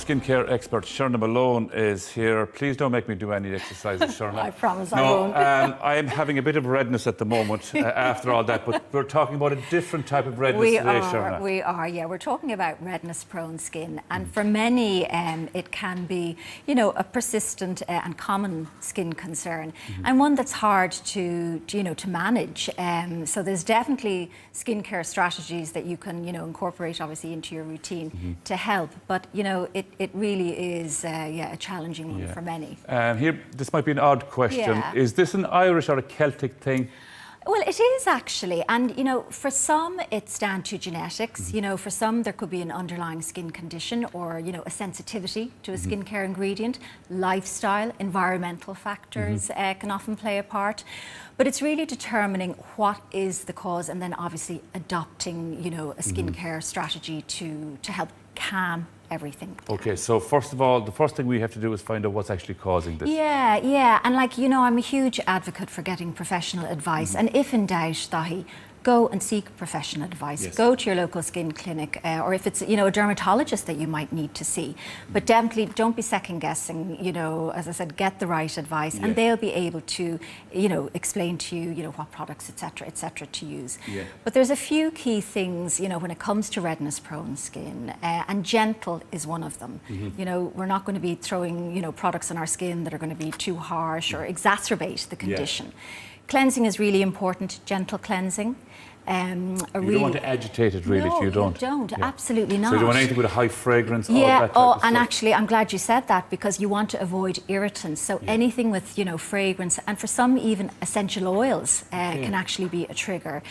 skincare expert Sherna Malone is here. Please don't make me do any exercises, Sherna. I promise I won't. I am having a bit of redness at the moment after all that, but we're talking about a different type of redness today, Sherna. We are, yeah. We're talking about redness-prone skin, and for many, it can be, you know, a persistent and common skin concern, and one that's hard to manage. So there's definitely skincare strategies that you can, incorporate obviously into your routine to help. But it really is, a challenging one for many. Here, this might be an odd question. Yeah. Is this an Irish or a Celtic thing? Well, it is actually, and for some it's down to genetics. For some there could be an underlying skin condition or a sensitivity to a skincare ingredient. Lifestyle, environmental factors can often play a part, but it's really determining what is the cause and then obviously adopting a skincare strategy to help calm everything down. Okay, so first of all, the first thing we have to do is find out what's actually causing this. Yeah, and I'm a huge advocate for getting professional advice, and if in doubt, Dahi, go and seek professional advice. Yes. Go to your local skin clinic, or if it's a dermatologist that you might need to see. But definitely don't be second guessing. As I said, get the right advice, and they'll be able to explain to you what products, etc., to use. Yeah. But there's a few key things when it comes to redness prone skin, and gentle is one of them. We're not going to be throwing products on our skin that are going to be too harsh or exacerbate the condition. Cleansing is really important, gentle cleansing. You don't want to agitate it, really, if you don't. No, you don't. Absolutely not. So you don't want anything with a high fragrance, all that type and of stuff. actually, I'm glad you said that, because you want to avoid irritants. So anything with, fragrance, and for some even essential oils can actually be a trigger.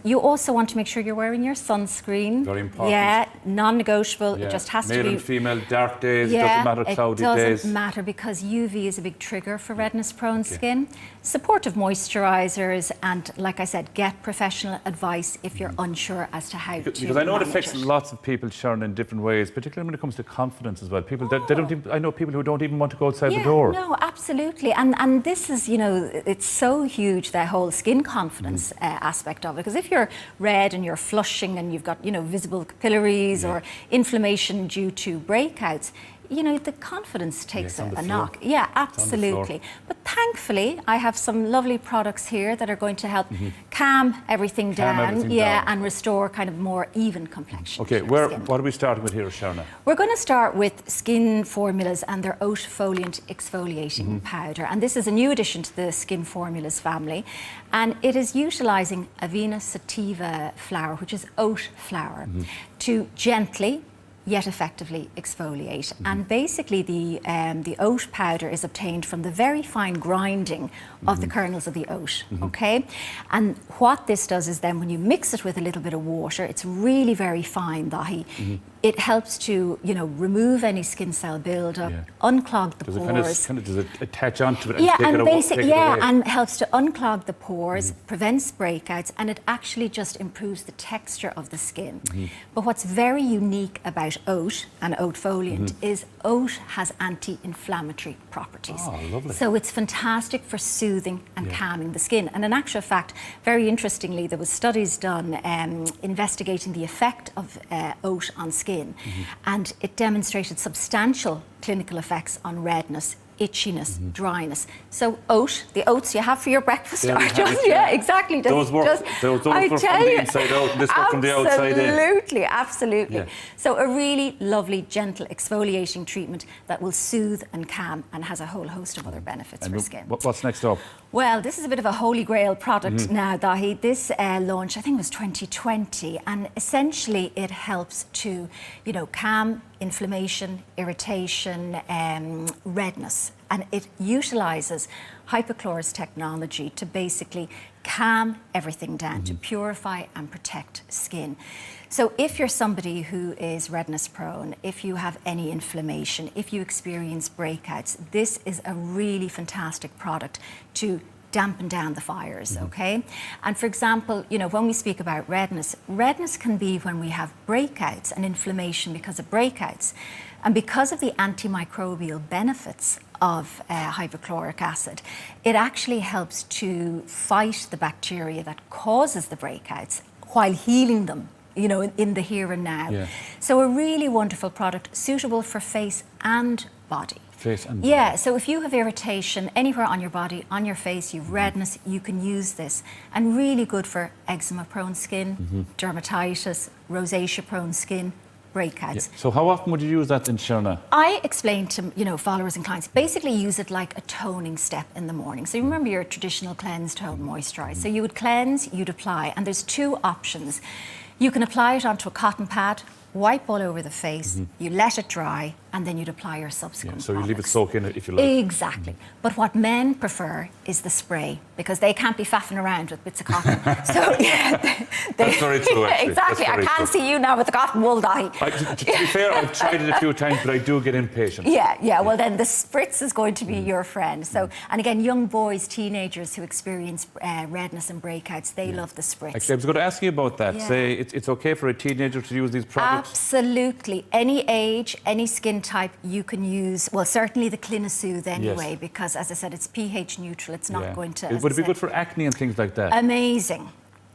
You also want to make sure you're wearing your sunscreen. Very important. Yeah, non-negotiable. It just has to be. Male and female, dark days, it doesn't matter, cloudy days. It doesn't matter, because UV is a big trigger for redness-prone skin. Supportive moisturisers, and like I said, get professional advice if you're unsure as to how to Because I know it manage affects lots of people, Sharon, in different ways, particularly when it comes to confidence as well. People, they don't even, I know people who don't even want to go outside the door. No, absolutely. And this is, it's so huge, that whole skin confidence aspect of it. Because if you're red and you're flushing and you've got, visible capillaries or inflammation due to breakouts, the confidence takes a knock. Yeah, absolutely. But thankfully, I have some lovely products here that are going to help calm everything down. And restore kind of more even complexion. Okay, what are we starting with here, Sharna? We're going to start with SkinFormuals and their Oatfoliant exfoliating powder. And this is a new addition to the SkinFormuals family. And it is utilising Avena sativa flower, which is oat flower, to gently yet effectively exfoliate. And basically the oat powder is obtained from the very fine grinding of the kernels of the oat, okay? And what this does is then when you mix it with a little bit of water, it's really very fine, Dahi. It helps to, remove any skin cell buildup, unclog the pores. Does it attach onto it and take it away? And helps to unclog the pores, prevents breakouts, and it actually just improves the texture of the skin. But what's very unique about oat and Oatfoliant is oat has anti-inflammatory properties. Oh, lovely. So it's fantastic for soothing and calming the skin. And in actual fact, very interestingly, there was studies done investigating the effect of oat on skin, and it demonstrated substantial clinical effects on redness, itchiness, dryness. So the oats you have for your breakfast are just, exactly. Those were from the inside out, and this work from the outside in. Absolutely. So a really lovely, gentle exfoliating treatment that will soothe and calm and has a whole host of other benefits for skin. What's next up? Well, this is a bit of a holy grail product now, Dahi. This launched, I think it was 2020, and essentially it helps to, calm inflammation, irritation, redness, and it utilises hypochlorous technology to basically calm everything down, to purify and protect skin. So if you're somebody who is redness prone, if you have any inflammation, if you experience breakouts, this is a really fantastic product to dampen down the fires, okay? And for example, when we speak about redness can be when we have breakouts and inflammation because of breakouts. And because of the antimicrobial benefits of hypochloric acid, it actually helps to fight the bacteria that causes the breakouts while healing them you know, in the here and now. Yeah. So a really wonderful product, suitable for face and body. Face and body. Yeah, so if you have irritation anywhere on your body, on your face, you've redness, you can use this. And really good for eczema-prone skin, dermatitis, rosacea-prone skin, breakouts. So how often would you use that in Sharon? I explain to, you know, followers and clients, basically use it like a toning step in the morning. So you remember your traditional cleanse, tone, moisturize. So you would cleanse, you'd apply, and there's two options. You can apply it onto a cotton pad, wipe all over the face, you let it dry, and then you'd apply your subsequent So you leave it products. soak in it if you like. Exactly. But what men prefer is the spray, because they can't be faffing around with bits of cotton. So yeah, That's very true, actually. Exactly. That's I very can't true. see you now with the cotton wool dye. To be fair, I've tried it a few times, but I do get impatient. Yeah. Well, then the spritz is going to be your friend. So, and again, young boys, teenagers who experience redness and breakouts, they love the spritz. Actually, I was going to ask you about that. Yeah. Say it's okay for a teenager to use these products? Absolutely. Any age, any skin type, you can use, well, certainly the Clinisoothe anyway, Yes. because as I said, it's pH neutral. It's not going to... Would it be good for acne and things like that? Amazing.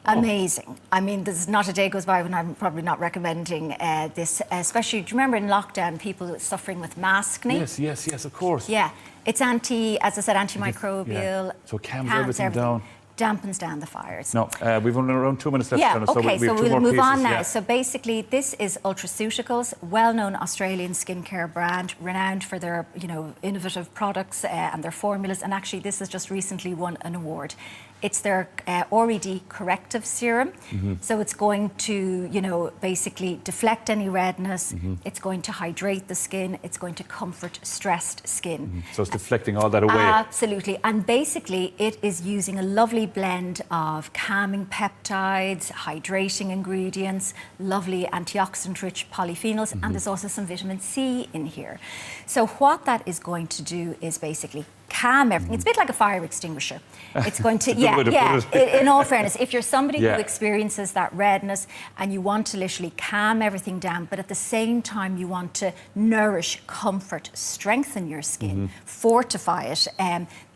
Amazing. I mean, there's not a day goes by when I'm probably not recommending this, especially, do you remember in lockdown, people suffering with maskne? Yes, of course. Yeah. It's as I said, antimicrobial. Yeah. So it calms everything down. Dampens down the fires. No, we've only around 2 minutes left. Yeah, Fiona, okay, we have two we'll more move pieces, on now. yeah. So basically, this is Ultraceuticals, well-known Australian skincare brand, renowned for their, you know, innovative products and their formulas. And actually, this has just recently won an award. It's their R.E.D. Corrective Serum. So it's going to, you know, basically deflect any redness. It's going to hydrate the skin. It's going to comfort stressed skin. So it's deflecting all that away. Absolutely. And basically, it is using a lovely blend of calming peptides, hydrating ingredients, lovely antioxidant-rich polyphenols, and there's also some vitamin C in here. So what that is going to do is basically calm everything. It's a bit like a fire extinguisher. It's going to, in all fairness, if you're somebody who experiences that redness and you want to literally calm everything down, but at the same time you want to nourish, comfort, strengthen your skin, fortify it,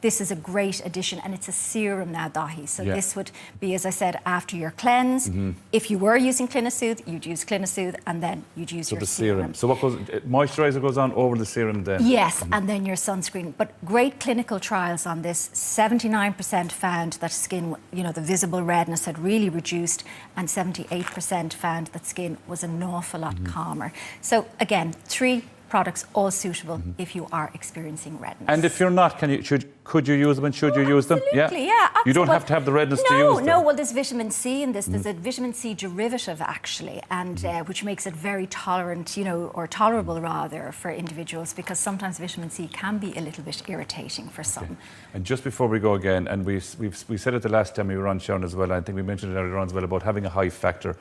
this is a great addition, and it's a serum now, Dahi. So this would be, as I said, after your cleanse. If you were using Clinisoothe, you'd use Clinisoothe, and then you'd use your serum. So what goes, moisturiser goes on over the serum then? Yes, and then your sunscreen. But great clinical trials on this. 79% found that skin, you know, the visible redness had really reduced, and 78% found that skin was an awful lot calmer. So again, 3 products all suitable if you are experiencing redness. And if you're not, could you use them and should you use them? Absolutely, yeah. You don't have to have the redness to use them. No, well, there's vitamin C in this. There's a vitamin C derivative, actually, and which makes it very tolerant, you know, or tolerable, rather, for individuals, because sometimes vitamin C can be a little bit irritating for some. And just before we go again, and we said it the last time we were on, Sharon, as well, I think we mentioned it earlier on as well, about having a high factor.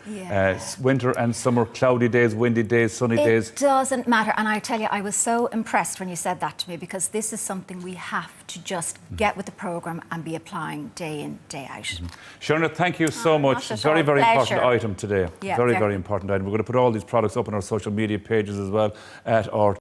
Winter and summer, cloudy days, windy days, sunny days. It doesn't matter. And I tell you, I was so impressed when you said that to me, because this is something we have to just get with the programme and be applying day in, day out. Sharon, thank you so much. Very important item today. Very important item. We're going to put all these products up on our social media pages as well at our